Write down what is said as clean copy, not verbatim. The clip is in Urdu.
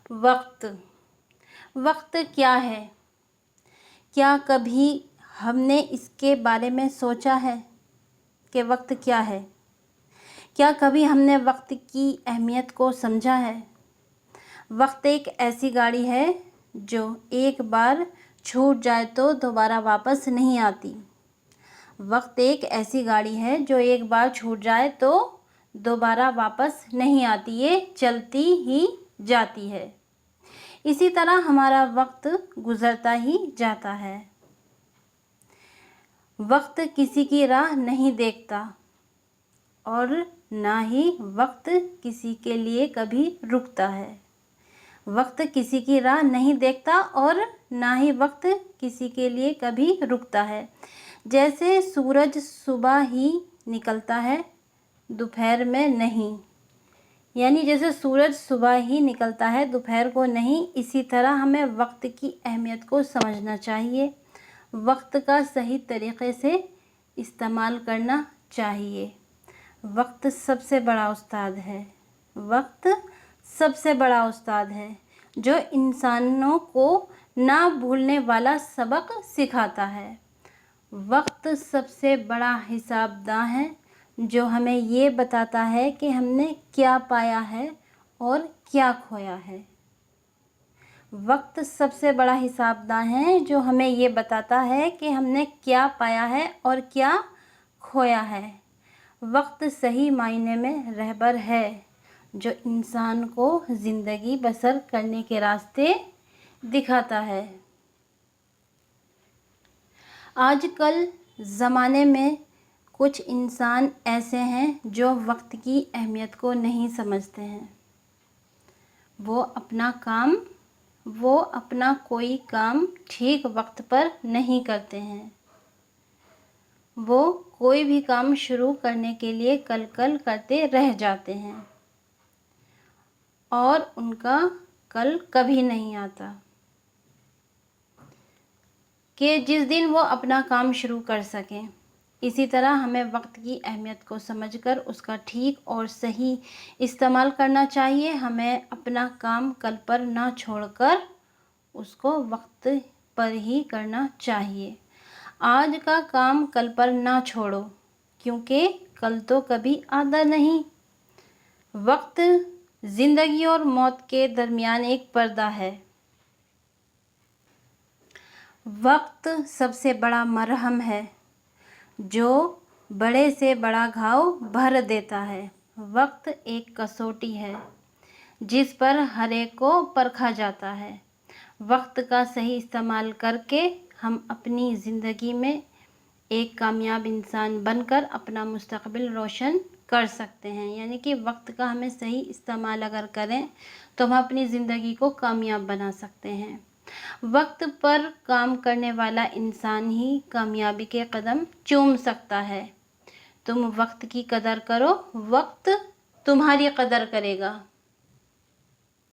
وقت وقت کیا ہے؟ کیا کبھی ہم نے اس کے بارے میں سوچا ہے کہ وقت کیا ہے؟ کیا کبھی ہم نے وقت کی اہمیت کو سمجھا ہے؟ وقت ایک ایسی گاڑی ہے جو ایک بار چھوٹ جائے تو دوبارہ واپس نہیں آتی۔ وقت ایک ایسی گاڑی ہے جو ایک بار چھوٹ جائے تو دوبارہ واپس نہیں آتی، یہ چلتی ہی جاتی ہے۔ اسی طرح ہمارا وقت گزرتا ہی جاتا ہے۔ وقت کسی کی راہ نہیں دیکھتا اور نہ ہی وقت کسی کے لیے کبھی رکتا ہے۔ وقت کسی کی راہ نہیں دیکھتا اور نہ ہی وقت کسی کے لیے کبھی رکتا ہے۔ جیسے سورج صبح ہی نکلتا ہے، دوپہر میں نہیں، یعنی جیسے سورج صبح ہی نکلتا ہے، دوپہر کو نہیں، اسی طرح ہمیں وقت کی اہمیت کو سمجھنا چاہیے، وقت کا صحیح طریقے سے استعمال کرنا چاہیے۔ وقت سب سے بڑا استاد ہے۔ وقت سب سے بڑا استاد ہے جو انسانوں کو نہ بھولنے والا سبق سکھاتا ہے۔ وقت سب سے بڑا حساب داں ہے جو ہمیں یہ بتاتا ہے کہ ہم نے کیا پایا ہے اور کیا کھویا ہے۔ وقت سب سے بڑا حساب داں ہے جو ہمیں یہ بتاتا ہے کہ ہم نے کیا پایا ہے اور کیا کھویا ہے۔ وقت صحیح معنی میں رہبر ہے جو انسان کو زندگی بسر کرنے کے راستے دکھاتا ہے۔ آج کل زمانے میں کچھ انسان ایسے ہیں جو وقت کی اہمیت کو نہیں سمجھتے ہیں۔ وہ اپنا کوئی کام ٹھیک وقت پر نہیں کرتے ہیں۔ وہ کوئی بھی کام شروع کرنے کے لیے کل کرتے رہ جاتے ہیں اور ان کا کل کبھی نہیں آتا کہ جس دن وہ اپنا کام شروع کر سکیں۔ اسی طرح ہمیں وقت کی اہمیت کو سمجھ کر اس کا ٹھیک اور صحیح استعمال کرنا چاہیے۔ ہمیں اپنا کام کل پر نہ چھوڑ کر اس کو وقت پر ہی کرنا چاہیے۔ آج کا کام کل پر نہ چھوڑو کیونکہ کل تو کبھی آتا نہیں۔ وقت زندگی اور موت کے درمیان ایک پردہ ہے۔ وقت سب سے بڑا مرہم ہے جو بڑے سے بڑا گھاؤ بھر دیتا ہے۔ وقت ایک کسوٹی ہے جس پر ہر ایک کو پرکھا جاتا ہے۔ وقت کا صحیح استعمال کر کے ہم اپنی زندگی میں ایک کامیاب انسان بن کر اپنا مستقبل روشن کر سکتے ہیں، یعنی کہ وقت کا ہمیں صحیح استعمال اگر کریں تو ہم اپنی زندگی کو کامیاب بنا سکتے ہیں۔ وقت پر کام کرنے والا انسان ہی کامیابی کے قدم چوم سکتا ہے۔ تم وقت کی قدر کرو، وقت تمہاری قدر کرے گا۔